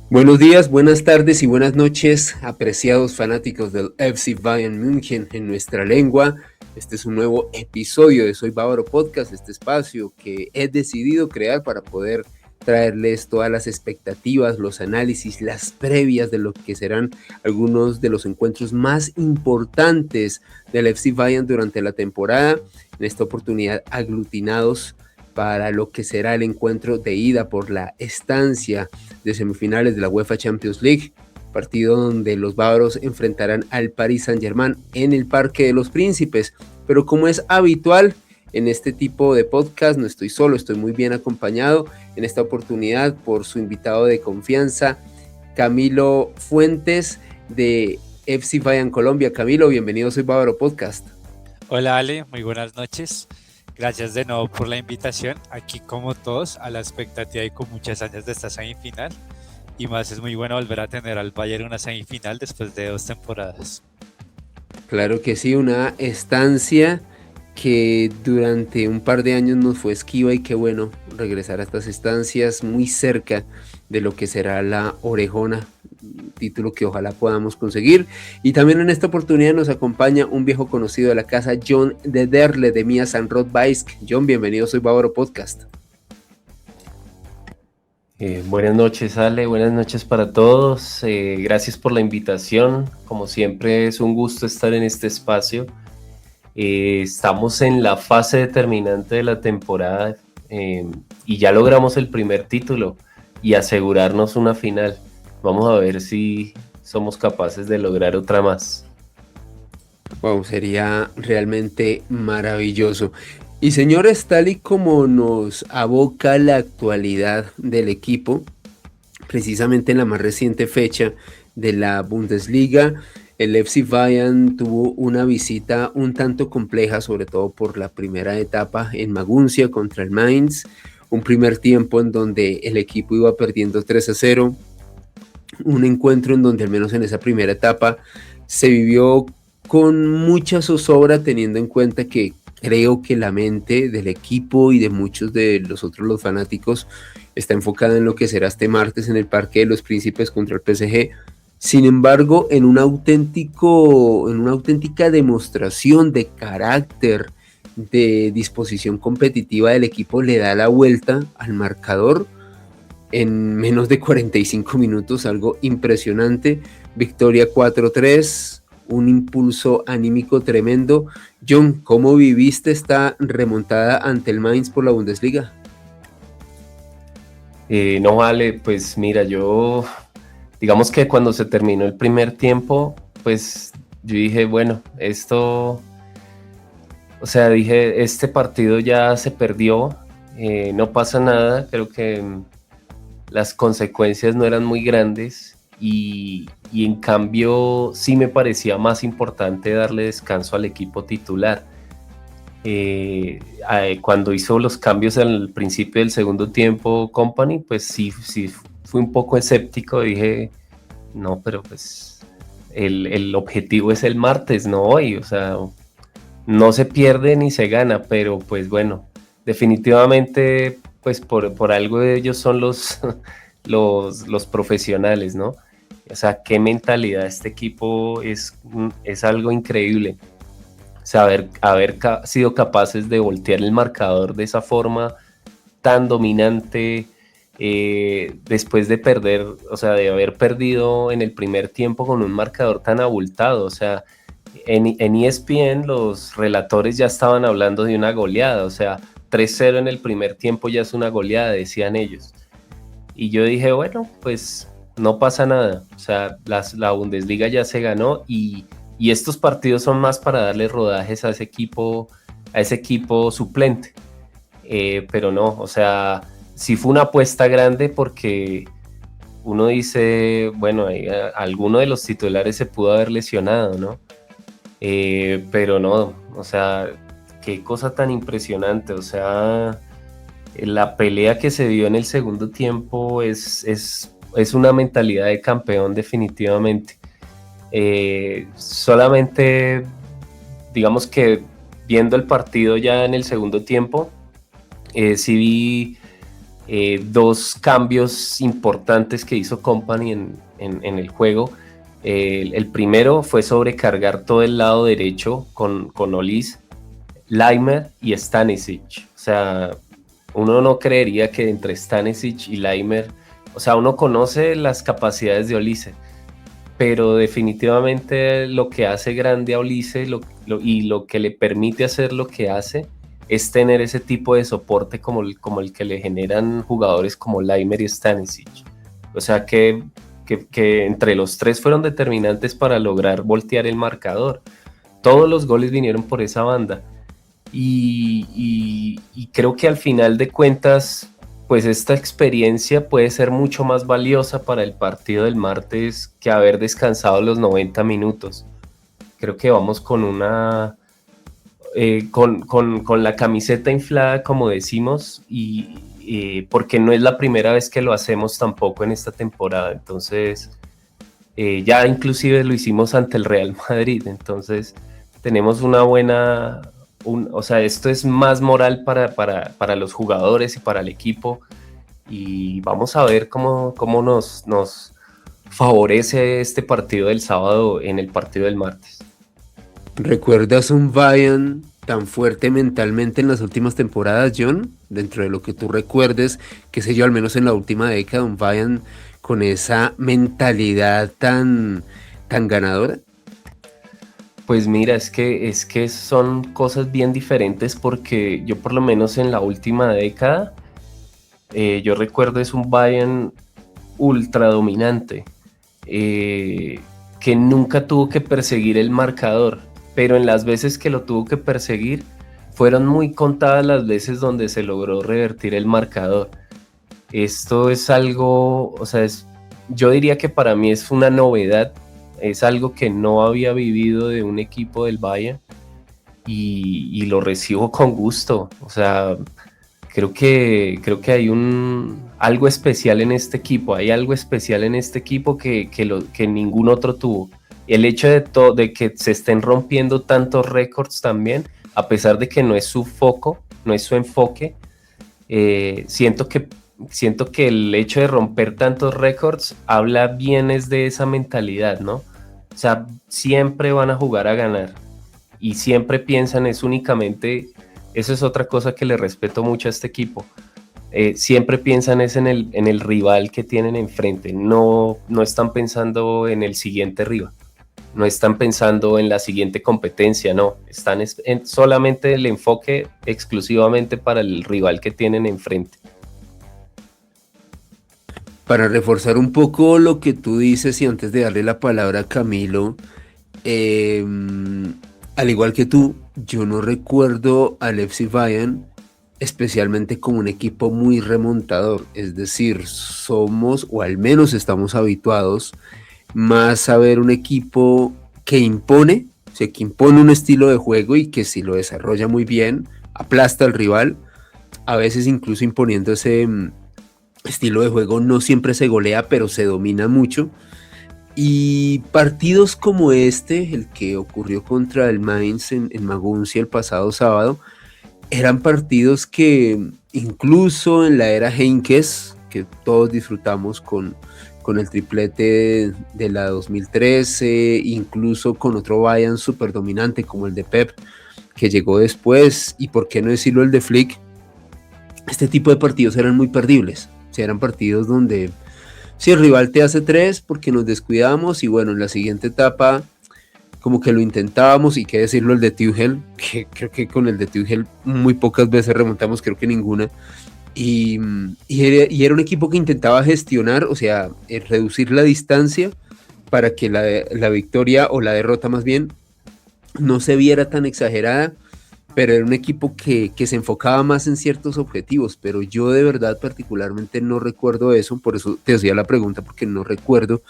Buenos días, buenas tardes y buenas noches, apreciados fanáticos del FC Bayern München en nuestra lengua. Este es un nuevo episodio de Soy Bávaro Podcast, este espacio que he decidido crear para poder traerles todas las expectativas, los análisis, las previas de lo que serán algunos de los encuentros más importantes del FC Bayern durante la temporada. En esta oportunidad aglutinados para lo que será el encuentro de ida por la estancia de semifinales de la UEFA Champions League, partido donde los bávaros enfrentarán al Paris Saint-Germain en el Parque de los Príncipes. Pero como es habitual en este tipo de podcast, no estoy solo, estoy muy bien acompañado en esta oportunidad por su invitado de confianza, Camilo Fuentes de FC Bayern Colombia. Camilo, bienvenido a Soy Bávaro Podcast. Hola Ale, muy buenas noches. Gracias de nuevo por la invitación. Aquí como todos, a la expectativa y con muchas ansias de esta semifinal. Y más es muy bueno volver a tener al Bayern una semifinal después de 2 temporadas. Claro que sí, una estancia que durante un par de años nos fue esquiva y qué bueno regresar a estas estancias muy cerca de lo que será la Orejona, título que ojalá podamos conseguir. Y también en esta oportunidad nos acompaña un viejo conocido de la casa, John de Derle de Mia San Rod Baisk. John, bienvenido, soy Bávaro Podcast. Buenas noches, Ale, buenas noches para todos. Gracias por la invitación. Como siempre es un gusto estar en este espacio. Estamos en la fase determinante de la temporada y ya logramos el primer título y asegurarnos una final. Vamos a ver si somos capaces de lograr otra más. Wow, sería realmente maravilloso. Y señores, tal y como nos aboca la actualidad del equipo, precisamente en la más reciente fecha de la Bundesliga, el FC Bayern tuvo una visita un tanto compleja, sobre todo por la primera etapa en Maguncia contra el Mainz, un primer tiempo en donde el equipo iba perdiendo 3-0, un encuentro en donde al menos en esa primera etapa se vivió con mucha zozobra, teniendo en cuenta que creo que la mente del equipo y de muchos de los fanáticos está enfocada en lo que será este martes en el Parque de los Príncipes contra el PSG. Sin embargo, en una auténtica demostración de carácter, de disposición competitiva del equipo, le da la vuelta al marcador en menos de 45 minutos, algo impresionante. Victoria 4-3, un impulso anímico tremendo. John, ¿cómo viviste esta remontada ante el Mainz por la Bundesliga? No vale, pues mira, digamos que cuando se terminó el primer tiempo, pues yo dije, bueno, dije, este partido ya se perdió, no pasa nada, creo que las consecuencias no eran muy grandes y en cambio sí me parecía más importante darle descanso al equipo titular. Cuando hizo los cambios al principio del segundo tiempo Company, pues sí fui un poco escéptico, dije, no, pero pues el objetivo es el martes, no hoy, o sea, no se pierde ni se gana, pero pues bueno, definitivamente pues por algo de ellos son los profesionales, ¿no? O sea, qué mentalidad este equipo es algo increíble. Haber sido capaces de voltear el marcador de esa forma tan dominante después de perder, o sea, de haber perdido en el primer tiempo con un marcador tan abultado. O sea, en ESPN los relatores ya estaban hablando de una goleada, o sea, 3-0 en el primer tiempo ya es una goleada, decían ellos. Y yo dije, bueno, pues no pasa nada, o sea, la Bundesliga ya se ganó y estos partidos son más para darle rodajes a ese equipo suplente. Pero no, o sea, sí fue una apuesta grande porque uno dice, bueno, alguno de los titulares se pudo haber lesionado, ¿no? Pero no, o sea, qué cosa tan impresionante, o sea, la pelea que se dio en el segundo tiempo es una mentalidad de campeón definitivamente. Solamente digamos que viendo el partido ya en el segundo tiempo, sí vi dos cambios importantes que hizo Kompany en el juego. El primero fue sobrecargar todo el lado derecho con Olise, Laimer y Stanisic. O sea, uno no creería que entre Stanisic y Laimer, o sea, uno conoce las capacidades de Olise, pero definitivamente lo que hace grande a Olise y lo que le permite hacer lo que hace es tener ese tipo de soporte como el que le generan jugadores como Laimer y Stanisic. O sea que entre los tres fueron determinantes para lograr voltear el marcador. Todos los goles vinieron por esa banda. Y creo que al final de cuentas, pues esta experiencia puede ser mucho más valiosa para el partido del martes que haber descansado los 90 minutos. Creo que vamos con una... con la camiseta inflada, como decimos, porque no es la primera vez que lo hacemos tampoco en esta temporada. Entonces, ya inclusive lo hicimos ante el Real Madrid. Entonces, tenemos una buena... o sea, esto es más moral para los jugadores y para el equipo. Y vamos a ver cómo nos favorece este partido del sábado en el partido del martes. ¿Recuerdas un Bayern tan fuerte mentalmente en las últimas temporadas, John? Dentro de lo que tú recuerdes, qué sé yo, al menos en la última década, un Bayern con esa mentalidad tan ganadora. Pues mira, es que son cosas bien diferentes, porque yo por lo menos en la última década, yo recuerdo es un Bayern ultra dominante, que nunca tuvo que perseguir el marcador, pero en las veces que lo tuvo que perseguir, fueron muy contadas las veces donde se logró revertir el marcador. Esto es algo, o sea, yo diría que para mí es una novedad, es algo que no había vivido de un equipo del Bayern, y lo recibo con gusto. O sea, creo que hay algo especial en este equipo, que ningún otro tuvo. El hecho de que se estén rompiendo tantos récords también, a pesar de que no es su foco, no es su enfoque, siento que el hecho de romper tantos récords habla bien es de esa mentalidad, ¿no? O sea, siempre van a jugar a ganar y siempre piensan únicamente, eso es otra cosa que le respeto mucho a este equipo, siempre piensan en el rival que tienen enfrente, no están pensando en el siguiente rival, no están pensando en la siguiente competencia, no, están solamente el enfoque exclusivamente para el rival que tienen enfrente. Para reforzar un poco lo que tú dices y antes de darle la palabra a Camilo, al igual que tú, yo no recuerdo al FC Bayern especialmente como un equipo muy remontador, es decir, somos o al menos estamos habituados más a ver un equipo que impone, o sea, que impone un estilo de juego y que si lo desarrolla muy bien, aplasta al rival, a veces incluso imponiendo ese estilo de juego, no siempre se golea, pero se domina mucho. Y partidos como este, el que ocurrió contra el Mainz en Maguncia el pasado sábado, eran partidos que incluso en la era Heynckes, que todos disfrutamos con el triplete de la 2013, incluso con otro Bayern súper dominante como el de Pep, que llegó después, y por qué no decirlo el de Flick, este tipo de partidos eran muy perdibles. O sea, eran partidos donde si el rival te hace 3 porque nos descuidamos, y bueno, en la siguiente etapa como que lo intentábamos, y qué decirlo el de Tuchel, que creo que con el de Tuchel muy pocas veces remontamos, creo que ninguna, y era un equipo que intentaba gestionar, o sea, reducir la distancia para que la victoria o la derrota más bien no se viera tan exagerada, pero era un equipo que se enfocaba más en ciertos objetivos, pero yo de verdad particularmente no recuerdo eso, por eso te hacía la pregunta, porque no recuerdo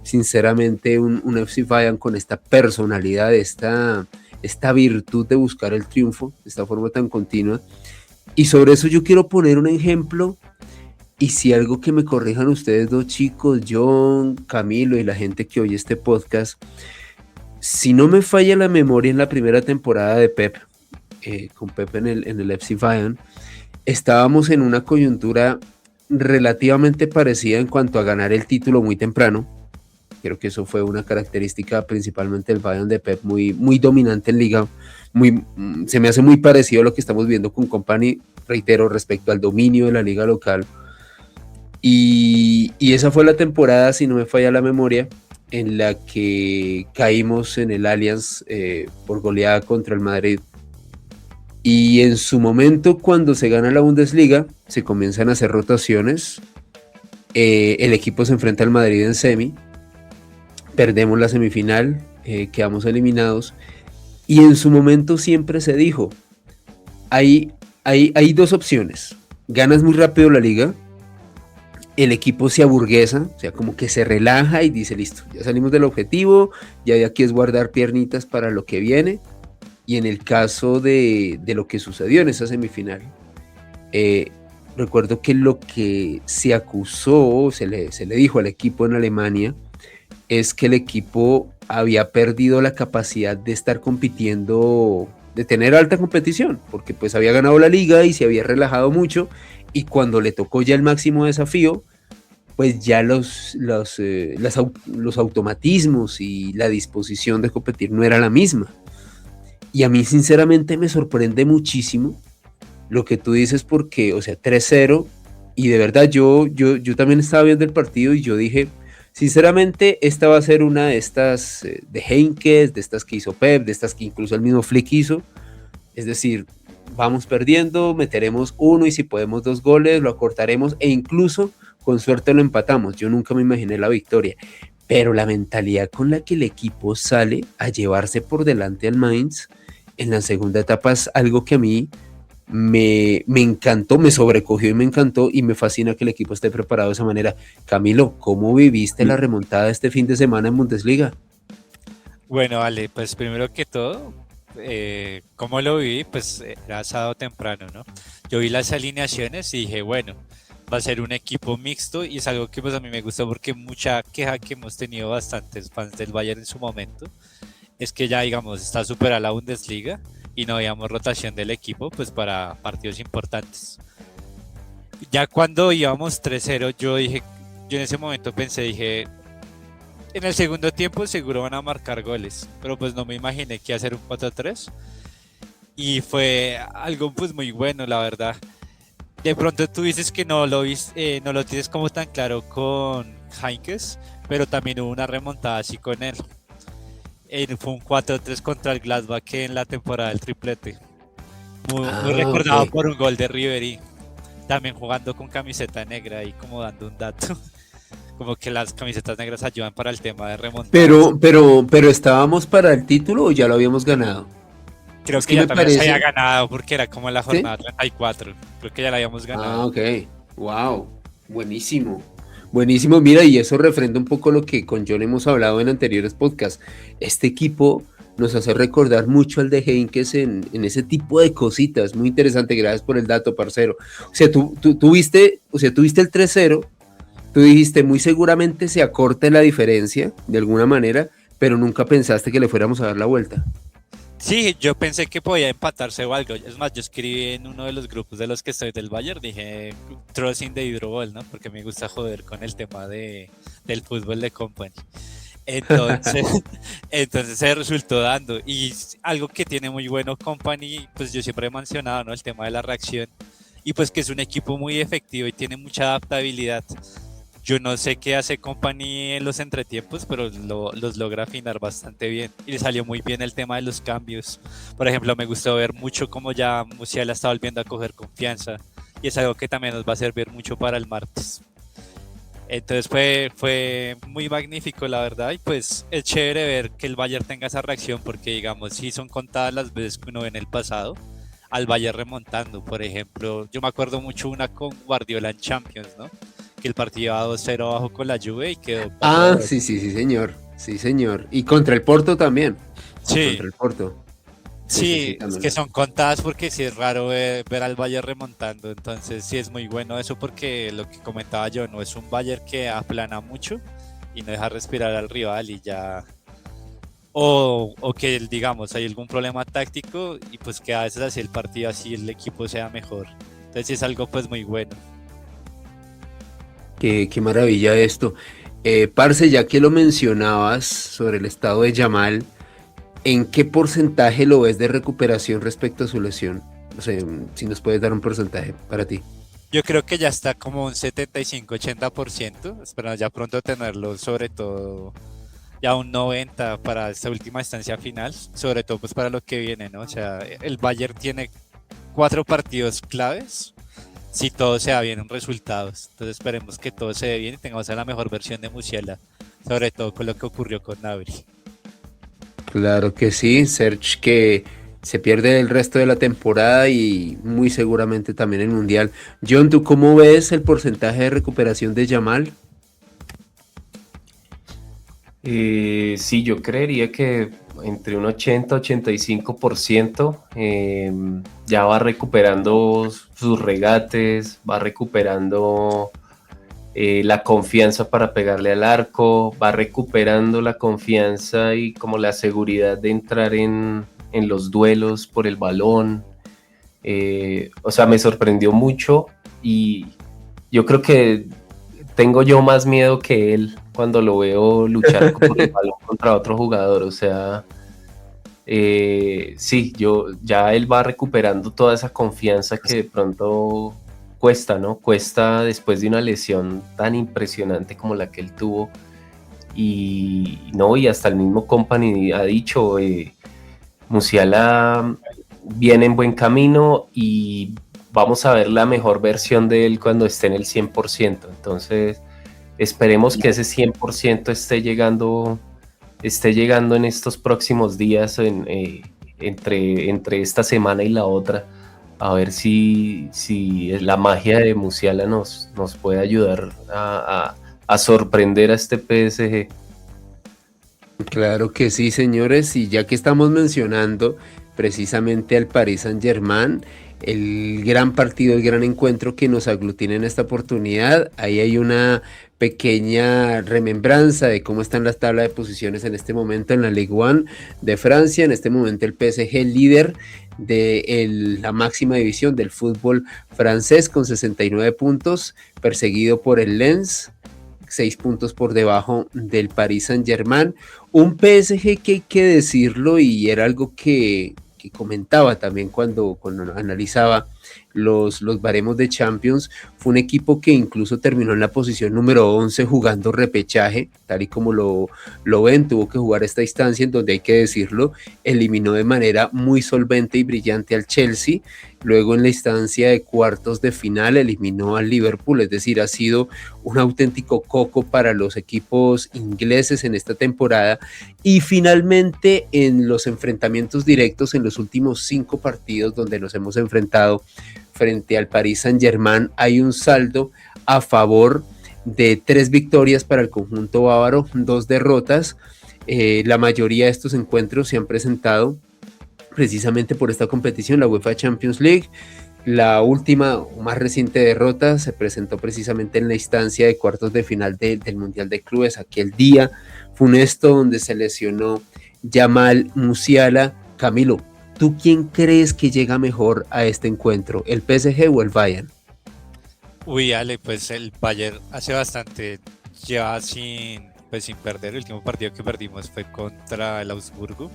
sinceramente un FC Bayern con esta personalidad, esta virtud de buscar el triunfo de esta forma tan continua. Y sobre eso yo quiero poner un ejemplo, y si algo que me corrijan ustedes dos chicos, John, Camilo y la gente que oye este podcast, si no me falla la memoria, en la primera temporada de Pep, con Pep en el FC Bayern, estábamos en una coyuntura relativamente parecida en cuanto a ganar el título muy temprano. Creo que eso fue una característica principalmente del Bayern de Pep, muy dominante en liga. Se me hace muy parecido a lo que estamos viendo con Kompany, reitero, respecto al dominio de la liga local. Y esa fue la temporada, si no me falla la memoria, en la que caímos en el Allianz por goleada contra el Madrid. Y en su momento, cuando se gana la Bundesliga, se comienzan a hacer rotaciones. El equipo se enfrenta al Madrid en semi. Perdemos la semifinal, quedamos eliminados. Y en su momento siempre se dijo, hay dos opciones. Ganas muy rápido la liga, el equipo se aburguesa, o sea, como que se relaja y dice, listo, ya salimos del objetivo, ya de aquí es guardar piernitas para lo que viene. Y en el caso de lo que sucedió en esa semifinal, recuerdo que lo que se acusó, se le dijo al equipo en Alemania, es que el equipo había perdido la capacidad de estar compitiendo, de tener alta competición, porque pues había ganado la liga y se había relajado mucho, y cuando le tocó ya el máximo desafío, pues ya los automatismos y la disposición de competir no era la misma. Y a mí sinceramente me sorprende muchísimo lo que tú dices porque, o sea, 3-0, y de verdad yo también estaba viendo el partido y yo dije, sinceramente, esta va a ser una de estas de Heinkes, de estas que hizo Pep, de estas que incluso el mismo Flick hizo. Es decir, vamos perdiendo, meteremos uno y si podemos 2 goles, lo acortaremos e incluso con suerte lo empatamos. Yo nunca me imaginé la victoria. Pero la mentalidad con la que el equipo sale a llevarse por delante al Mainz en la segunda etapa es algo que a mí me encantó, me sobrecogió y me encantó, y me fascina que el equipo esté preparado de esa manera. Camilo, ¿cómo viviste la remontada este fin de semana en Bundesliga? Bueno, vale, pues primero que todo, ¿cómo lo viví? Pues era sábado temprano, ¿no? Yo vi las alineaciones y dije, bueno, va a ser un equipo mixto, y es algo que pues a mí me gustó porque mucha queja que hemos tenido bastantes fans del Bayern en su momento es que ya, digamos, está superada la Bundesliga y no habíamos rotación del equipo pues para partidos importantes. Ya cuando íbamos 3-0, yo en ese momento dije, en el segundo tiempo seguro van a marcar goles, pero pues no me imaginé que iba a ser un 4-3, y fue algo pues muy bueno, la verdad. De pronto tú dices que no lo tienes como tan claro con Heinkes, pero también hubo una remontada así con él. Fue un 4-3 contra el Gladbach en la temporada del triplete. Muy recordado Okay. por un gol de Ribery. También jugando con camiseta negra y como dando un dato. Como que las camisetas negras ayudan para el tema de remontadas. Pero ¿estábamos para el título o ya lo habíamos ganado? Creo Es que que ya me también se había parece... ganado porque era como en la ¿Sí? jornada 34. Creo que ya la habíamos ganado. Ok. Wow. Buenísimo. Buenísimo. Mira, y eso refrenda un poco lo que con John hemos hablado en anteriores podcasts. Este equipo nos hace recordar mucho al de Heinkes en ese tipo de cositas. Muy interesante. Gracias por el dato, parcero. O sea, tú viste el 3-0. Tú dijiste, muy seguramente se acorte la diferencia de alguna manera, pero nunca pensaste que le fuéramos a dar la vuelta. Sí, yo pensé que podía empatarse o algo. Es más, yo escribí en uno de los grupos de los que estoy del Bayern, dije Trusting the Hydroball, ¿no? Porque me gusta joder con el tema del fútbol de Company. Entonces, entonces se resultó dando. Y algo que tiene muy bueno Company, pues yo siempre he mencionado, ¿no? El tema de la reacción. Y pues que es un equipo muy efectivo y tiene mucha adaptabilidad. Yo no sé qué hace Company en los entretiempos, pero los logra afinar bastante bien. Y le salió muy bien el tema de los cambios. Por ejemplo, me gustó ver mucho cómo ya Musiala está volviendo a coger confianza. Y es algo que también nos va a servir mucho para el martes. Entonces fue muy magnífico, la verdad. Y pues es chévere ver que el Bayern tenga esa reacción, porque digamos, sí son contadas las veces que uno ve en el pasado al Bayern remontando. Por ejemplo, yo me acuerdo mucho una con Guardiola en Champions, ¿no? Que el partido iba 2-0 abajo con la Juve y quedó 4-2. Sí, señor. Sí, señor. Y contra el Porto también. Sí, Contra el Porto. Sí, sí, es que también. son contadas porque sí es raro ver al Bayern remontando. Entonces sí es muy bueno eso, porque lo que comentaba yo, no es un Bayern que aplana mucho y no deja respirar al rival y ya. O que digamos hay algún problema táctico y pues que a veces así el partido, así el equipo sea mejor. Entonces sí es algo pues muy bueno. Qué maravilla esto. Parce, ya que lo mencionabas sobre el estado de Yamal, ¿en qué porcentaje lo ves de recuperación respecto a su lesión? No sé, si nos puedes dar un porcentaje para ti. Yo creo que ya está como un 75-80%. Espero ya pronto tenerlo, sobre todo ya un 90% para esta última instancia final, sobre todo pues para lo que viene, ¿no? O sea, el Bayern tiene 4 partidos claves si todo se da bien en resultados. Entonces esperemos que todo se dé bien y tengamos a la mejor versión de Musiala, sobre todo con lo que ocurrió con Nabri. Claro que sí, Serge, que se pierde el resto de la temporada y muy seguramente también el Mundial. John, ¿tú cómo ves el porcentaje de recuperación de Yamal? Sí, yo creería que entre un 80-85% ya va recuperando sus regates, va recuperando la confianza para pegarle al arco, va recuperando la confianza y como la seguridad de entrar en los duelos por el balón. O sea, me sorprendió mucho y yo creo que tengo yo más miedo que él cuando lo veo luchar por el balón contra otro jugador. O sea, sí, ya él va recuperando toda esa confianza que de pronto cuesta, ¿no? Cuesta después de una lesión tan impresionante como la que él tuvo. Y no, y hasta el mismo Kompany ha dicho, Musiala viene en buen camino y vamos a ver la mejor versión de él cuando esté en el 100%. Entonces, esperemos que ese 100% esté llegando en estos próximos días, entre esta semana y la otra, a ver si la magia de Musiala nos puede ayudar a sorprender a este PSG. Claro que sí, señores, y ya que estamos mencionando precisamente al Paris Saint-Germain, el gran partido, el gran encuentro que nos aglutina en esta oportunidad, ahí hay una pequeña remembranza de cómo están las tablas de posiciones en este momento en la Ligue 1 de Francia. En este momento el PSG líder de la máxima división del fútbol francés con 69 puntos, perseguido por el Lens, 6 puntos por debajo del Paris Saint-Germain. Un PSG que hay que decirlo, y era algo que comentaba también cuando analizaba los baremos de Champions, fue un equipo que incluso terminó en la posición número 11 jugando repechaje, tal y como lo ven, tuvo que jugar esta instancia en donde, hay que decirlo, eliminó de manera muy solvente y brillante al Chelsea. Luego en la instancia de cuartos de final eliminó al Liverpool, es decir, ha sido un auténtico coco para los equipos ingleses en esta temporada. Y finalmente en los enfrentamientos directos, en los últimos 5 partidos donde nos hemos enfrentado frente al Paris Saint-Germain, hay un saldo a favor de 3 victorias para el conjunto bávaro, 2 derrotas. La mayoría de estos encuentros se han presentado precisamente por esta competición, la UEFA Champions League. La última o más reciente derrota se presentó precisamente en la instancia de cuartos de final del Mundial de Clubes, aquel día funesto donde se lesionó Yamal Musiala. Camilo, ¿tú quién crees que llega mejor a este encuentro, el PSG o el Bayern? Uy, Ale, pues el Bayern hace bastante lleva sin perder. El último partido que perdimos fue contra el Augsburgo.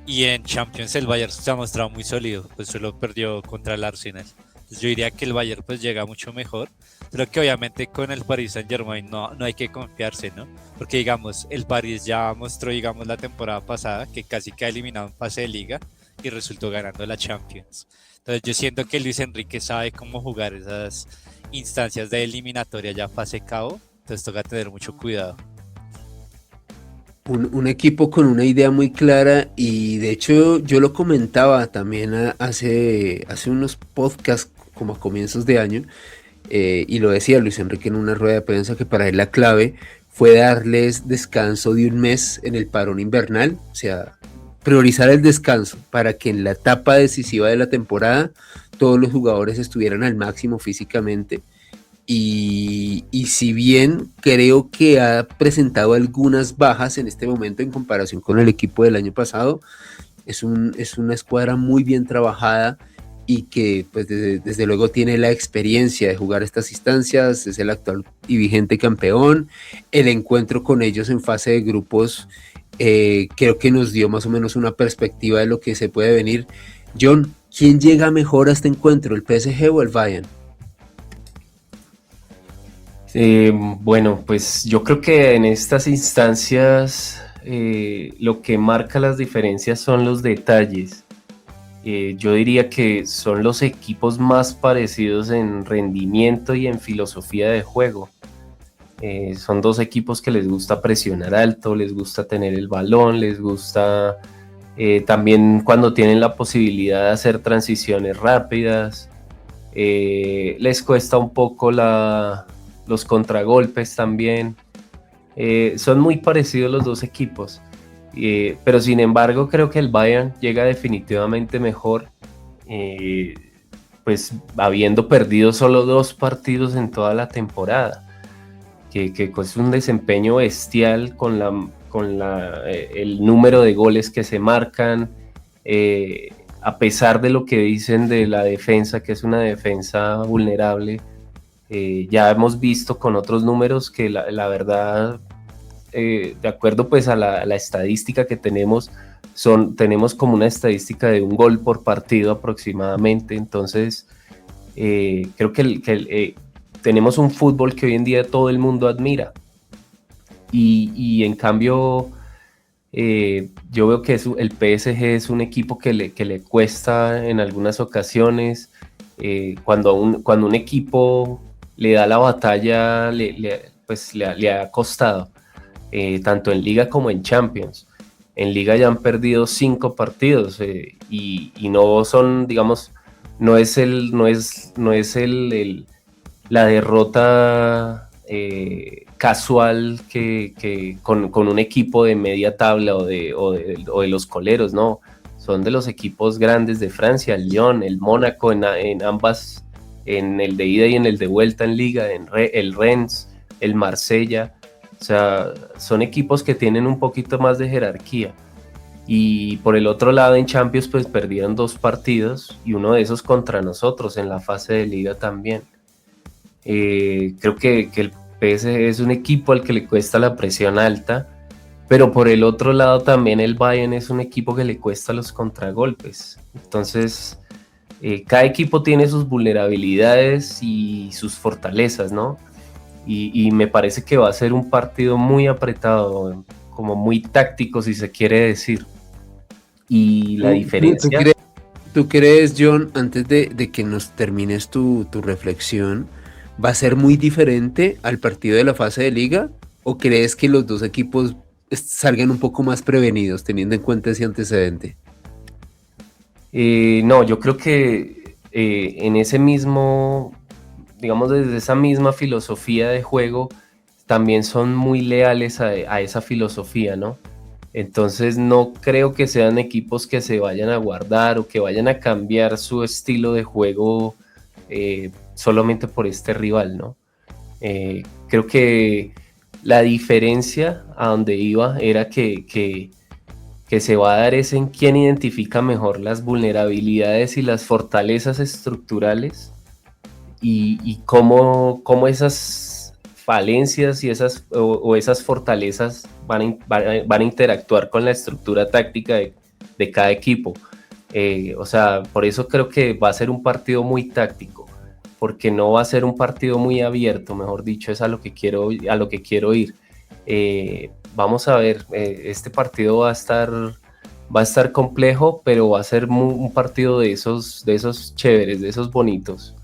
Y en Champions el Bayern se ha mostrado muy sólido, pues solo perdió contra el Arsenal. Entonces yo diría que el Bayern pues llega mucho mejor, pero que obviamente con el Paris Saint-Germain no hay que confiarse, ¿no? Porque digamos, el Paris ya mostró, digamos, la temporada pasada que casi que ha eliminado en fase de liga y resultó ganando la Champions. Entonces yo siento que Luis Enrique sabe cómo jugar esas instancias de eliminatoria ya fase cabo, entonces toca tener mucho cuidado. Un equipo con una idea muy clara, y de hecho yo lo comentaba también hace unos podcasts como a comienzos de año, y lo decía Luis Enrique en una rueda de prensa, que para él la clave fue darles descanso de un mes en el parón invernal, o sea, priorizar el descanso para que en la etapa decisiva de la temporada todos los jugadores estuvieran al máximo físicamente. Y si bien creo que ha presentado algunas bajas en este momento en comparación con el equipo del año pasado, es una escuadra muy bien trabajada y que pues desde luego tiene la experiencia de jugar estas instancias, es el actual y vigente campeón. El encuentro con ellos en fase de grupos creo que nos dio más o menos una perspectiva de lo que se puede venir. John, ¿quién llega mejor a este encuentro, el PSG o el Bayern? Bueno, pues yo creo que en estas instancias lo que marca las diferencias son los detalles. Yo diría que son los equipos más parecidos en rendimiento y en filosofía de juego. Son dos equipos que les gusta presionar alto, les gusta tener el balón, les gusta también cuando tienen la posibilidad de hacer transiciones rápidas. Les cuesta un poco los contragolpes también. Son muy parecidos los dos equipos. Pero sin embargo creo que el Bayern llega definitivamente mejor, pues habiendo perdido solo 2 partidos en toda la temporada, que es un desempeño bestial con el número de goles que se marcan, a pesar de lo que dicen de la defensa, que es una defensa vulnerable. Ya hemos visto con otros números que la verdad, de acuerdo pues a la estadística que tenemos como una estadística de 1 gol por partido aproximadamente. Entonces creo que tenemos un fútbol que hoy en día todo el mundo admira y en cambio yo veo que el PSG es un equipo que le cuesta en algunas ocasiones. Cuando un equipo le da la batalla le ha costado, tanto en Liga como en Champions. En Liga ya han perdido 5 partidos y no son, digamos, no es la derrota casual que con un equipo de media tabla o de los coleros, no. Son de los equipos grandes de Francia, el Lyon, el Mónaco en ambas, en el de ida y en el de vuelta en Liga, el Rennes, el Marsella. O sea, son equipos que tienen un poquito más de jerarquía. Y por el otro lado en Champions pues perdieron 2 partidos y uno de esos contra nosotros en la fase de Liga también. Creo que el PSG es un equipo al que le cuesta la presión alta, pero por el otro lado también el Bayern es un equipo que le cuesta los contragolpes. Entonces cada equipo tiene sus vulnerabilidades y sus fortalezas, ¿no? Y me parece que va a ser un partido muy apretado, como muy táctico si se quiere decir. Y la diferencia... ¿Tú crees, John, antes de que nos termines tu reflexión, va a ser muy diferente al partido de la fase de Liga? ¿O crees que los dos equipos salgan un poco más prevenidos teniendo en cuenta ese antecedente? No, yo creo que en ese mismo, digamos, desde esa misma filosofía de juego, también son muy leales a esa filosofía, ¿no? Entonces no creo que sean equipos que se vayan a guardar o que vayan a cambiar su estilo de juego solamente por este rival, ¿no? Creo que la diferencia a donde iba era que se va a dar es en quién identifica mejor las vulnerabilidades y las fortalezas estructurales y cómo esas falencias y esas fortalezas van a interactuar con la estructura táctica de cada equipo. O sea, por eso creo que va a ser un partido muy táctico, porque no va a ser un partido muy abierto, mejor dicho, es a lo que quiero ir. Vamos a ver, este partido va a estar complejo, pero va a ser un partido de esos chéveres, de esos bonitos.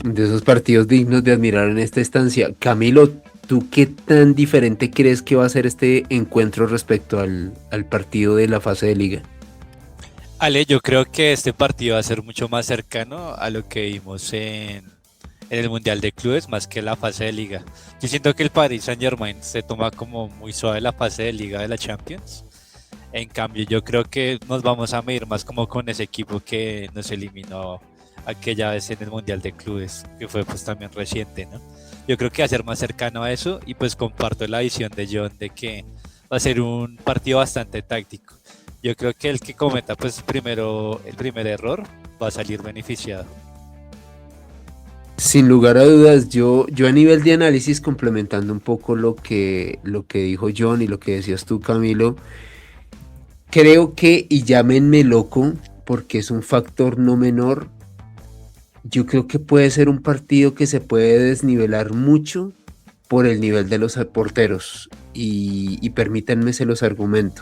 De esos partidos dignos de admirar en esta estancia. Camilo, ¿tú qué tan diferente crees que va a ser este encuentro respecto al partido de la fase de Liga? Ale, yo creo que este partido va a ser mucho más cercano a lo que vimos en el Mundial de Clubes, más que la fase de Liga. Yo siento que el Paris Saint-Germain se toma como muy suave la fase de Liga de la Champions. En cambio, yo creo que nos vamos a medir más como con ese equipo que nos eliminó aquella vez en el Mundial de Clubes, que fue pues también reciente, ¿no? Yo creo que va a ser más cercano a eso y pues comparto la visión de John de que va a ser un partido bastante táctico. Yo creo que el que cometa pues primero el primer error va a salir beneficiado. Sin lugar a dudas, yo a nivel de análisis, complementando un poco lo que dijo John y lo que decías tú, Camilo, creo que, y llámenme loco, porque es un factor no menor, yo creo que puede ser un partido que se puede desnivelar mucho por el nivel de los porteros, y permítanme se los argumento.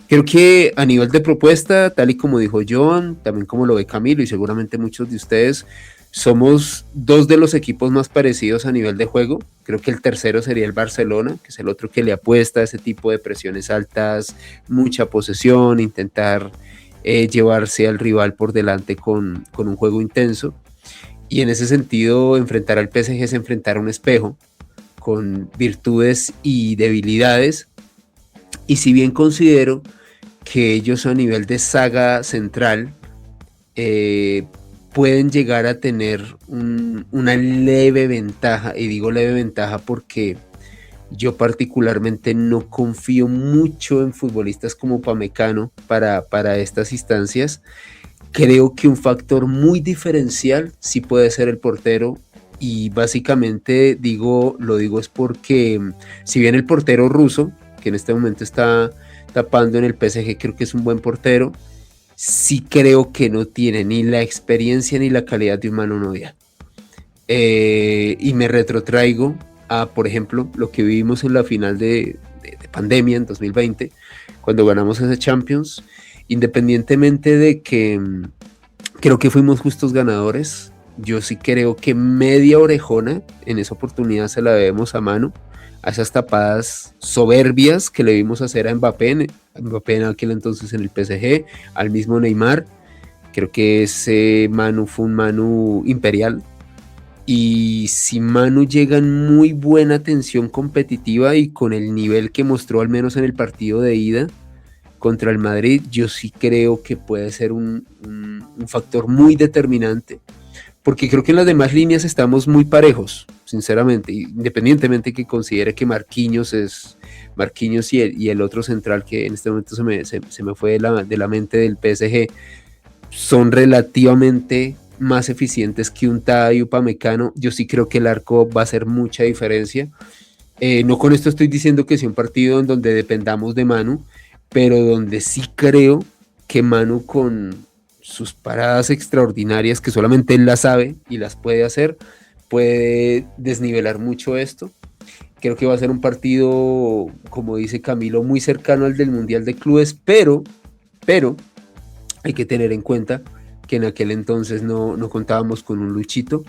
Creo que a nivel de propuesta, tal y como dijo John, también como lo ve Camilo y seguramente muchos de ustedes, somos dos de los equipos más parecidos a nivel de juego. Creo que el tercero sería el Barcelona, que es el otro que le apuesta a ese tipo de presiones altas, mucha posesión, intentar llevarse al rival por delante con un juego intenso. Y en ese sentido, enfrentar al PSG es enfrentar a un espejo con virtudes y debilidades. Y si bien considero que ellos a nivel de saga central pueden llegar a tener una leve ventaja, y digo leve ventaja porque yo particularmente no confío mucho en futbolistas como Pamecano para estas instancias. Creo que un factor muy diferencial sí puede ser el portero, y básicamente lo digo es porque si bien el portero ruso, que en este momento está tapando en el PSG, creo que es un buen portero, sí creo que no tiene ni la experiencia ni la calidad de un Manu Neuer. Y me retrotraigo a, por ejemplo, lo que vivimos en la final de pandemia en 2020, cuando ganamos ese Champions, independientemente de que creo que fuimos justos ganadores. Yo sí creo que media orejona en esa oportunidad se la debemos a Manu, a esas tapadas soberbias que le vimos hacer a Mbappé en aquel entonces en el PSG, al mismo Neymar. Creo que ese Manu fue un Manu imperial. Y si Manu llega en muy buena tensión competitiva y con el nivel que mostró al menos en el partido de ida contra el Madrid, yo sí creo que puede ser un factor muy determinante, porque creo que en las demás líneas estamos muy parejos, sinceramente, independientemente que considere que Marquinhos y el otro central que en este momento se me fue de la mente del PSG, son relativamente más eficientes que un Tada y Upamecano. Yo sí creo que el arco va a hacer mucha diferencia. No con esto estoy diciendo que sea un partido en donde dependamos de Manu, pero donde sí creo que Manu, con sus paradas extraordinarias que solamente él las sabe y las puede hacer, puede desnivelar mucho esto. Creo que va a ser un partido, como dice Camilo, muy cercano al del Mundial de Clubes, pero hay que tener en cuenta que en aquel entonces no contábamos con un Luchito,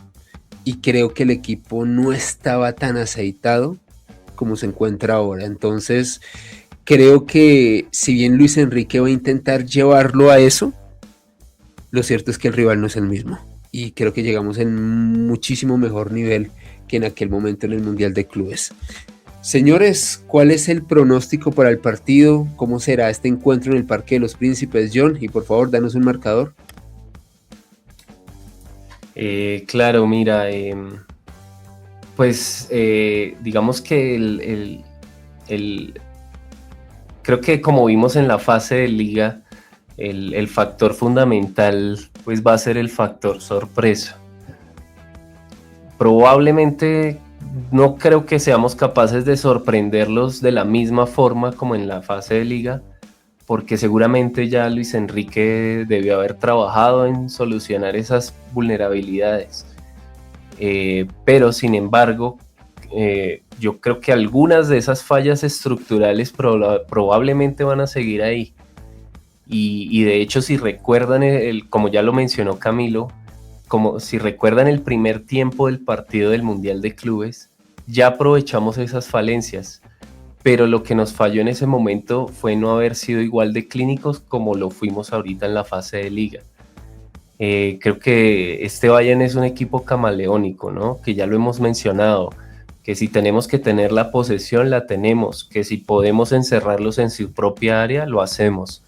y creo que el equipo no estaba tan aceitado como se encuentra ahora. Entonces creo que si bien Luis Enrique va a intentar llevarlo a eso, lo cierto es que el rival no es el mismo, y creo que llegamos en muchísimo mejor nivel que en aquel momento en el Mundial de Clubes. Señores, ¿cuál es el pronóstico para el partido? ¿Cómo será este encuentro en el Parque de los Príncipes, John? Y por favor, danos un marcador. Claro, mira, pues digamos que creo que como vimos en la fase de liga, el factor fundamental pues va a ser el factor sorpresa. Probablemente no creo que seamos capaces de sorprenderlos de la misma forma como en la fase de liga, porque seguramente ya Luis Enrique debió haber trabajado en solucionar esas vulnerabilidades. Pero sin embargo, yo creo que algunas de esas fallas estructurales probablemente van a seguir ahí. Y de hecho, si recuerdan, como ya lo mencionó Camilo, como si recuerdan el primer tiempo del partido del Mundial de Clubes, ya aprovechamos esas falencias, pero lo que nos falló en ese momento fue no haber sido igual de clínicos como lo fuimos ahorita en la fase de liga. Creo que este Bayern es un equipo camaleónico, ¿no? Que ya lo hemos mencionado, que si tenemos que tener la posesión, la tenemos, que si podemos encerrarlos en su propia área, lo hacemos,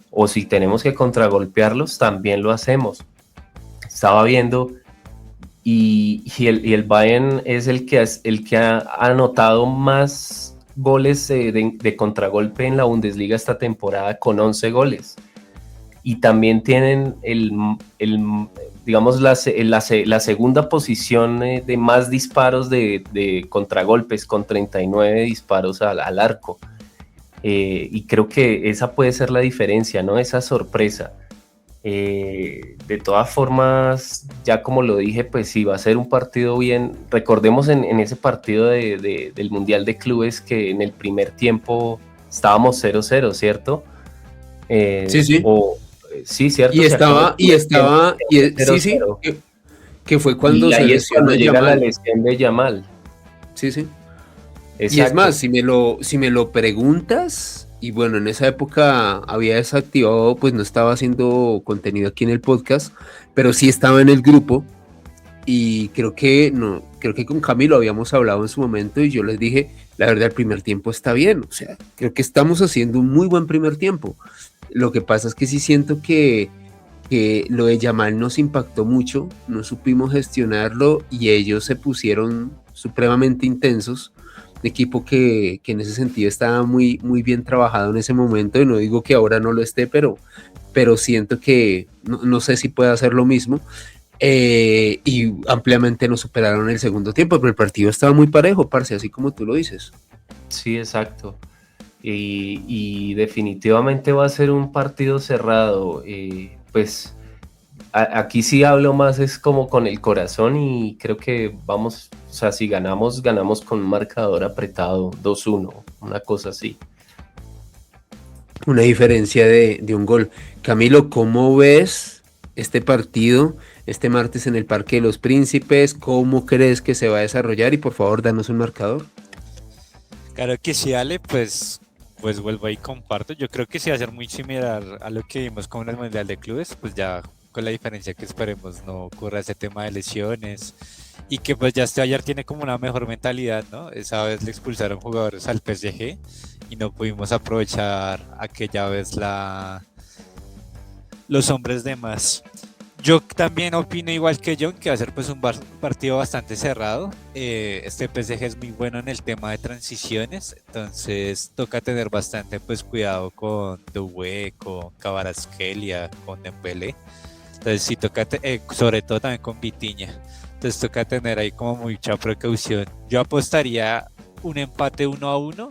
o si tenemos que contragolpearlos, también lo hacemos. Estaba viendo y el Bayern es el que ha anotado más goles de contragolpe en la Bundesliga esta temporada con 11 goles. Y también tienen digamos, la segunda posición de más disparos de contragolpes, con 39 disparos al arco. Y creo que esa puede ser la diferencia, ¿no? Esa sorpresa. De todas formas, ya como lo dije, pues sí, va a ser un partido bien. Recordemos en ese partido del Mundial de Clubes que en el primer tiempo estábamos 0-0, ¿cierto? Sí, sí. Sí, ¿cierto? Y sí, sí, 0-0. que fue cuando Y se ahí es cuando lesiona llega la Yamal. lesión de Yamal. Sí, sí. Exacto. Y es más, si me lo preguntas, y bueno, en esa época había desactivado, pues no estaba haciendo contenido aquí en el podcast, pero sí estaba en el grupo. Y creo que con Camilo habíamos hablado en su momento y yo les dije, la verdad, el primer tiempo está bien. O sea, creo que estamos haciendo un muy buen primer tiempo. Lo que pasa es que sí siento que lo de Yamal nos impactó mucho, no supimos gestionarlo y ellos se pusieron supremamente intensos. Un equipo que en ese sentido estaba muy, muy bien trabajado en ese momento, y no digo que ahora no lo esté, pero siento que no sé si puede hacer lo mismo. Y ampliamente nos superaron en el segundo tiempo, pero el partido estaba muy parejo, parce, así como tú lo dices. Sí, exacto. Y definitivamente va a ser un partido cerrado. Pues aquí sí hablo más es como con el corazón y creo que vamos, o sea, si ganamos con un marcador apretado, 2-1, una cosa así. Una diferencia de un gol. Camilo, ¿cómo ves este partido este martes en el Parque de los Príncipes? ¿Cómo crees que se va a desarrollar? Y por favor, danos un marcador. Claro que sí, Ale, pues vuelvo ahí y comparto. Yo creo que sí va a ser muy similar a lo que vimos con el Mundial de Clubes, pues ya con la diferencia que esperemos no ocurra ese tema de lesiones y que pues ya este ayer tiene como una mejor mentalidad, ¿no? Esa vez le expulsaron jugadores al PSG y no pudimos aprovechar aquella vez los hombres de más. Yo también opino igual que John, que va a ser pues un partido bastante cerrado. Este PSG es muy bueno en el tema de transiciones, entonces toca tener bastante pues cuidado con Doué, con Kvaratskhelia, con Dembélé. Entonces sí toca, sobre todo también con Vitinha. Entonces toca tener ahí como mucha precaución. Yo apostaría un empate 1-1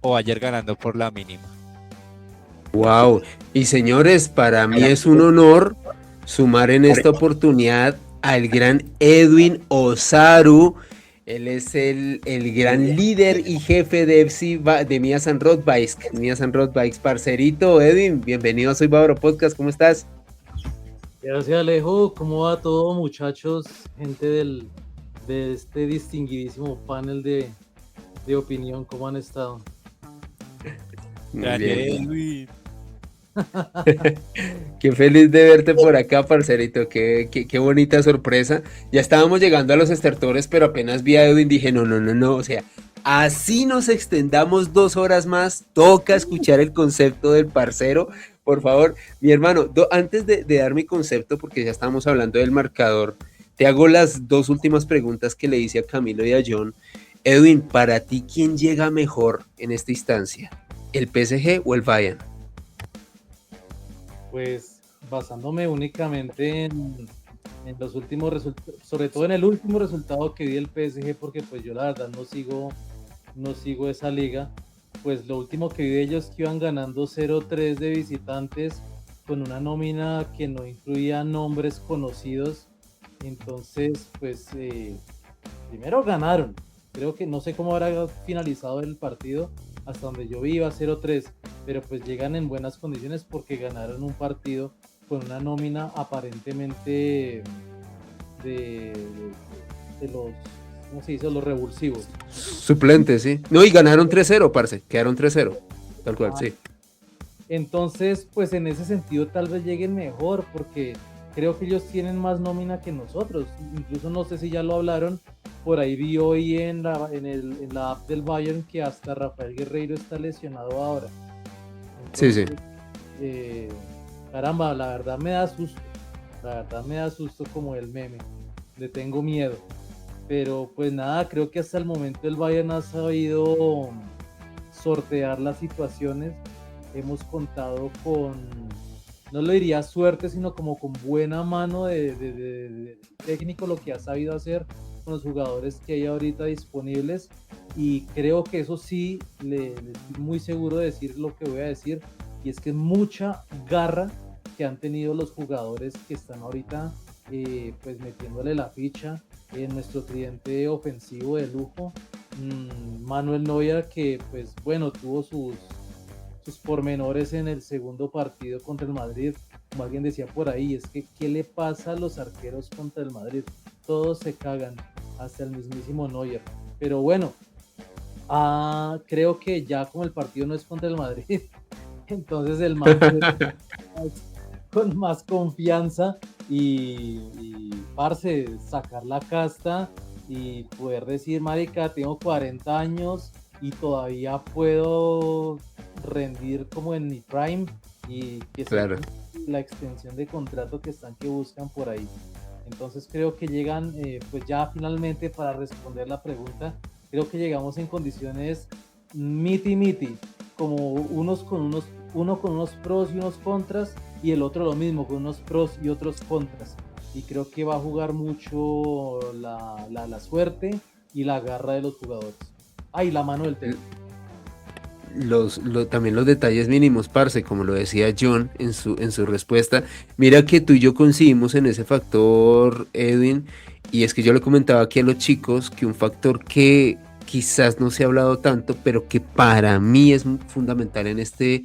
o ayer ganando por la mínima. Wow. Y señores, para mí es un honor sumar en esta oportunidad al gran Edwin Osaru. Él es el gran líder y jefe de FC de Mías and Road Bikes. Parcerito, Edwin, bienvenido a Soy Bávaro Podcast, ¿cómo estás? Gracias, Alejo. ¿Cómo va todo, muchachos? Gente de este distinguidísimo panel de opinión, ¿cómo han estado? Muy bien. Edwin. Qué feliz de verte por acá, parcerito. Qué bonita sorpresa. Ya estábamos llegando a los estertores, pero apenas vi a Edwin dije, no. O sea, así nos extendamos 2 horas más. Toca escuchar el concepto del parcero. Por favor, mi hermano, antes de dar mi concepto, porque ya estamos hablando del marcador, te hago las 2 últimas preguntas que le hice a Camilo y a John. Edwin, para ti, ¿quién llega mejor en esta instancia? ¿El PSG o el Bayern? Pues basándome únicamente en los últimos resultados, sobre todo en el último resultado que di el PSG, porque pues yo la verdad no sigo esa liga. Pues lo último que vi de ellos que iban ganando 0-3 de visitantes con una nómina que no incluía nombres conocidos. Entonces, pues primero ganaron. Creo que no sé cómo habrá finalizado el partido, hasta donde yo vi iba 0-3, pero pues llegan en buenas condiciones porque ganaron un partido con una nómina aparentemente de los, ¿cómo se dice? Los revulsivos. Suplentes, sí. No, y ganaron 3-0, parce. Quedaron 3-0. Tal cual, sí. Entonces, pues en ese sentido tal vez lleguen mejor porque creo que ellos tienen más nómina que nosotros. Incluso no sé si ya lo hablaron. Por ahí vi hoy en la app del Bayern que hasta Rafael Guerreiro está lesionado ahora. Entonces, sí. Caramba, la verdad me da susto. La verdad me da susto como el meme. Le tengo miedo. Pero pues nada, creo que hasta el momento el Bayern ha sabido sortear las situaciones. Hemos contado con, no lo diría suerte, sino como con buena mano de técnico, lo que ha sabido hacer con los jugadores que hay ahorita disponibles, y creo que eso sí, le estoy muy seguro de decir lo que voy a decir, y es que es mucha garra que han tenido los jugadores que están ahorita pues metiéndole la ficha en nuestro tridente ofensivo de lujo. Manuel Neuer, que pues bueno, tuvo sus pormenores en el segundo partido contra el Madrid, como alguien decía por ahí, es que ¿qué le pasa a los arqueros contra el Madrid? Todos se cagan, hasta el mismísimo Neuer. Pero bueno, creo que ya como el partido no es contra el Madrid, entonces el Madrid con más confianza y parce, sacar la casta y poder decir, marica, tengo 40 años y todavía puedo rendir como en mi prime, y que Claro. la extensión de contrato que buscan por ahí. Entonces creo que llegan, pues ya finalmente, para responder la pregunta, creo que llegamos en condiciones miti, como uno con unos pros y unos contras, y el otro lo mismo, con unos pros y otros contras. Y creo que va a jugar mucho la suerte y la garra de los jugadores. Y la mano del técnico. También los detalles mínimos, parce, como lo decía John en su respuesta. Mira que tú y yo coincidimos en ese factor, Edwin, y es que yo le comentaba aquí a los chicos que un factor que quizás no se ha hablado tanto, pero que para mí es fundamental en este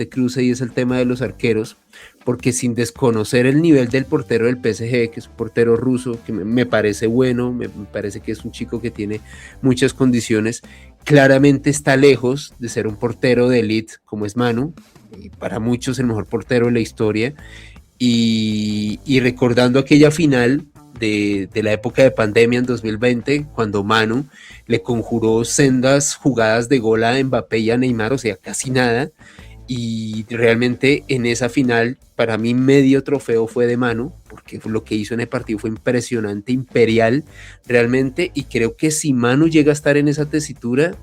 cruce, y es el tema de los arqueros, porque sin desconocer el nivel del portero del PSG, que es un portero ruso, que me parece bueno, me parece que es un chico que tiene muchas condiciones, claramente está lejos de ser un portero de elite como es Manu, y para muchos el mejor portero de la historia, y recordando aquella final de la época de pandemia en 2020, cuando Manu le conjuró sendas jugadas de gol a Mbappé y a Neymar, o sea, casi nada, y realmente en esa final para mí medio trofeo fue de Manu, porque lo que hizo en el partido fue impresionante, imperial realmente, y creo que si Manu llega a estar en esa tesitura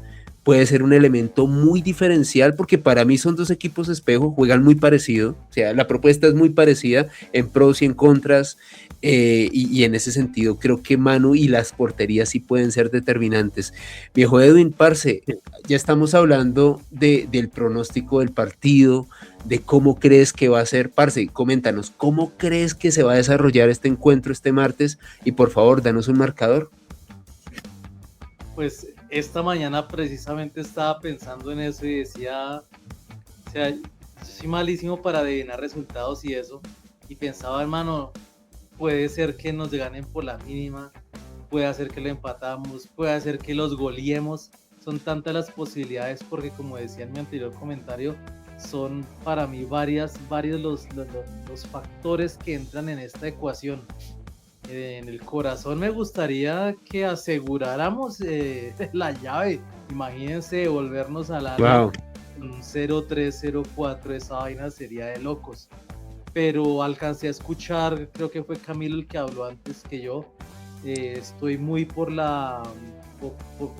puede ser un elemento muy diferencial, porque para mí son dos equipos espejo, juegan muy parecido, o sea, la propuesta es muy parecida en pros y en contras, y en ese sentido creo que Manu y las porterías sí pueden ser determinantes. Viejo Edwin, parce, ya estamos hablando del pronóstico del partido, de cómo crees que va a ser. Parce, coméntanos, ¿cómo crees que se va a desarrollar este encuentro este martes? Y por favor, danos un marcador. Pues esta mañana precisamente estaba pensando en eso y decía, o sea, yo soy malísimo para adivinar resultados y eso, y pensaba, hermano, puede ser que nos ganen por la mínima, puede ser que lo empatamos, puede ser que los goleemos. Son tantas las posibilidades, porque como decía en mi anterior comentario, son para mí varios los factores que entran en esta ecuación. En el corazón me gustaría que aseguráramos la llave. Imagínense volvernos a la Wow. 0-3, 0-4, esa vaina sería de locos. Pero alcancé a escuchar, creo que fue Camilo el que habló antes que yo. Estoy muy por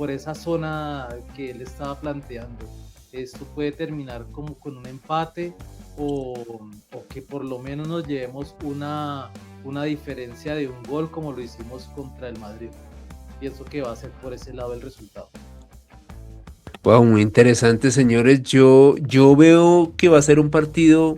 esa zona que él estaba planteando. Esto puede terminar como con un empate, o que por lo menos nos llevemos una diferencia de un gol, como lo hicimos contra el Madrid. Pienso que va a ser por ese lado el resultado. Wow, muy interesante, señores. Yo veo que va a ser un partido,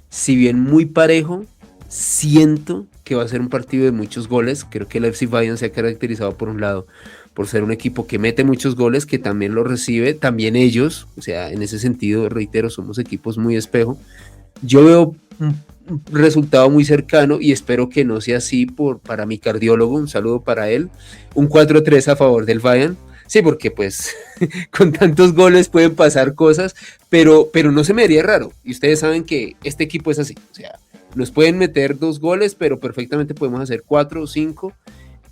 si bien muy parejo, siento que va a ser un partido de muchos goles. Creo que el FC Bayern se ha caracterizado por un lado por ser un equipo que mete muchos goles, que también lo recibe, también ellos, o sea, en ese sentido, reitero, somos equipos muy espejo. Yo veo un resultado muy cercano y espero que no sea así para mi cardiólogo, un saludo para él, un 4-3 a favor del Bayern. Sí, porque pues con tantos goles pueden pasar cosas, pero no se me haría raro. Y ustedes saben que este equipo es así. O sea, nos pueden meter 2 goles, pero perfectamente podemos hacer 4 o 5.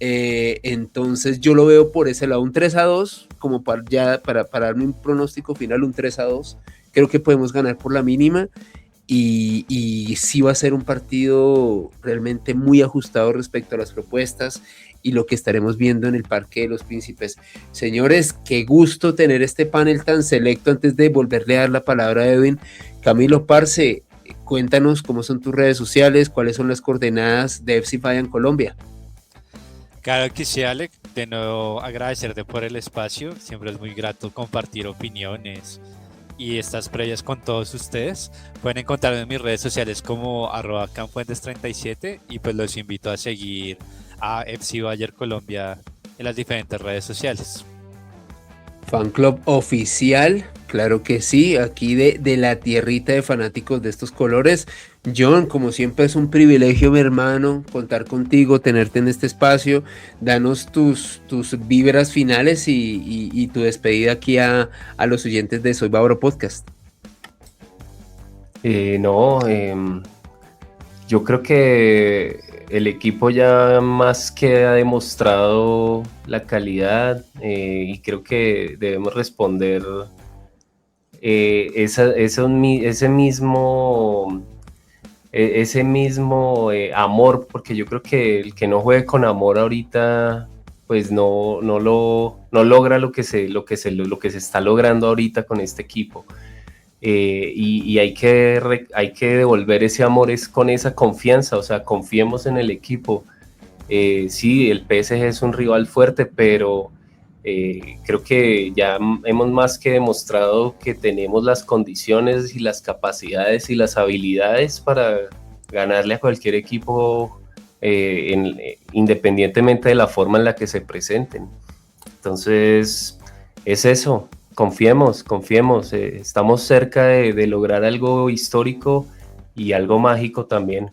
Entonces yo lo veo por ese lado, un 3-2, como para darme un pronóstico final, un 3-2. Creo que podemos ganar por la mínima. y sí va a ser un partido realmente muy ajustado respecto a las propuestas y lo que estaremos viendo en el Parque de los Príncipes. Señores, qué gusto tener este panel tan selecto. Antes de volverle a dar la palabra a Edwin, Camilo Parce, cuéntanos cómo son tus redes sociales, cuáles son las coordenadas de FC Bayern Colombia. Claro que sí, Alec. De nuevo, agradecerte por el espacio. Siempre es muy grato compartir opiniones y estas previas con todos ustedes. Pueden encontrarme en mis redes sociales como @camfuentes37 y pues los invito a seguir a FC Bayern Colombia en las diferentes redes sociales. Fan club oficial, claro que sí, aquí de la tierrita de fanáticos de estos colores. John, como siempre es un privilegio, mi hermano, contar contigo, tenerte en este espacio. Danos tus víveras finales y tu despedida aquí a los oyentes de Soy Bávaro Podcast. Yo creo que el equipo ya más que ha demostrado la calidad y creo que debemos responder ese mismo amor, porque yo creo que el que no juegue con amor ahorita pues no logra lo que se está logrando ahorita con este equipo. Y hay que devolver ese amor con esa confianza, o sea, confiemos en el equipo. Sí, el PSG es un rival fuerte, pero creo que ya hemos más que demostrado que tenemos las condiciones y las capacidades y las habilidades para ganarle a cualquier equipo independientemente de la forma en la que se presenten. Entonces, es eso. Confiemos, estamos cerca de lograr algo histórico y algo mágico también.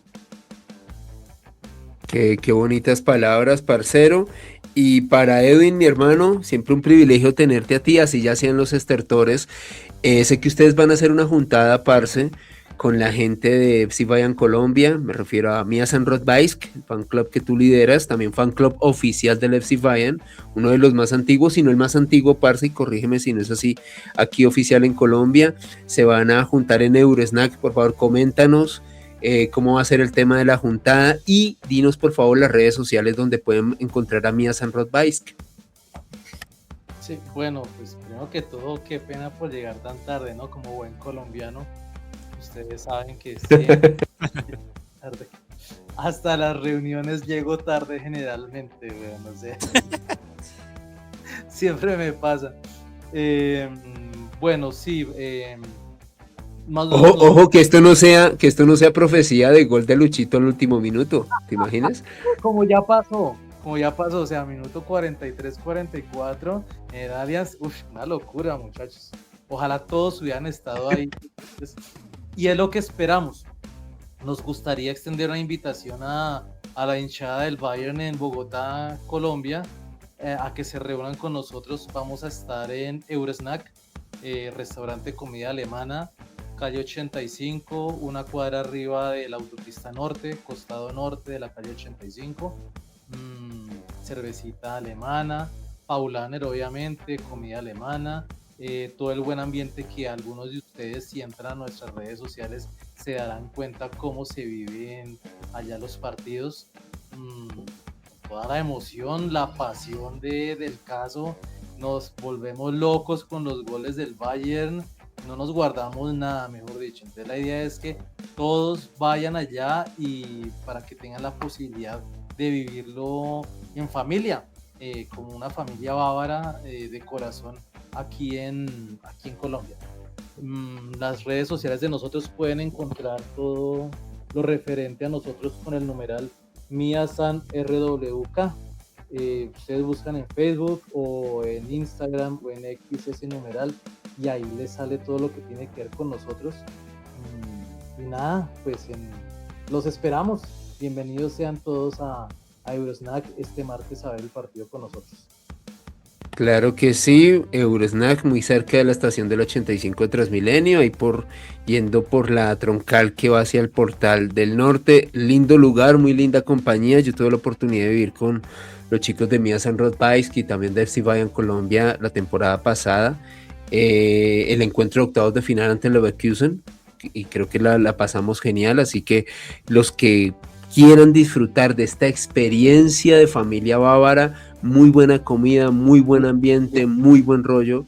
Qué bonitas palabras, parcero. Y para Edwin, mi hermano, siempre un privilegio tenerte a ti, así ya sean los estertores. Sé que ustedes van a hacer una juntada, parce, con la gente de FC Bayern Colombia, me refiero a Mia San Rotbaisk, el fan club que tú lideras, también fan club oficial del FC Bayern, uno de los más antiguos, si no el más antiguo, parce, y corrígeme si no es así, aquí oficial en Colombia. Se van a juntar en Eurosnack. Por favor, coméntanos cómo va a ser el tema de la juntada y dinos por favor las redes sociales donde pueden encontrar a Mia San Rotbaisk. Sí, bueno, pues primero que todo, qué pena por llegar tan tarde, ¿no? Como buen colombiano. Ustedes saben que siempre tarde. Hasta las reuniones llego tarde generalmente, no sé. Siempre me pasa. Bueno, sí. Ojo, que esto no sea profecía de gol de Luchito al último minuto. ¿Te imaginas? Como ya pasó, o sea, minuto 43-44, medallas, una locura, muchachos. Ojalá todos hubieran estado ahí. Y es lo que esperamos. Nos gustaría extender una invitación a la hinchada del Bayern en Bogotá, Colombia, a que se reúnan con nosotros. Vamos a estar en Eurosnack, restaurante comida alemana, calle 85, una cuadra arriba de la autopista norte, costado norte de la calle 85. Cervecita alemana, Paulaner obviamente, comida alemana. Todo el buen ambiente que algunos de ustedes, si entran a nuestras redes sociales, se darán cuenta cómo se viven allá los partidos. Toda la emoción, la pasión del caso, nos volvemos locos con los goles del Bayern, no nos guardamos nada, mejor dicho. Entonces la idea es que todos vayan allá y para que tengan la posibilidad de vivirlo en familia, como una familia bávara de corazón. Aquí en Colombia. Las redes sociales de nosotros pueden encontrar todo lo referente a nosotros con el numeral MiaSanRWK. Ustedes buscan en Facebook o en Instagram o en X ese numeral y ahí les sale todo lo que tiene que ver con nosotros. Y nada, pues los esperamos. Bienvenidos sean todos a Eurosnack este martes a ver el partido con nosotros. Claro que sí, Eurosnack muy cerca de la estación del 85 de Transmilenio, ahí yendo por la troncal que va hacia el Portal del Norte. Lindo lugar, muy linda compañía. Yo tuve la oportunidad de vivir con los chicos de Mia San Rotbaisk y también de FC Bayern Colombia la temporada pasada. El encuentro de octavos de final ante el Leverkusen, y creo que la pasamos genial, así que los que quieran disfrutar de esta experiencia de familia bávara, muy buena comida, muy buen ambiente, muy buen rollo,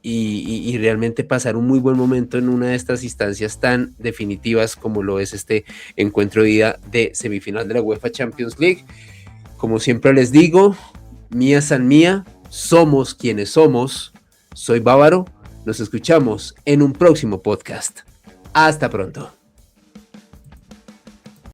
y realmente pasar un muy buen momento en una de estas instancias tan definitivas como lo es este encuentro de ida de semifinal de la UEFA Champions League. Como siempre les digo, mía san mía, somos quienes somos. Soy Bávaro, nos escuchamos en un próximo podcast. Hasta pronto.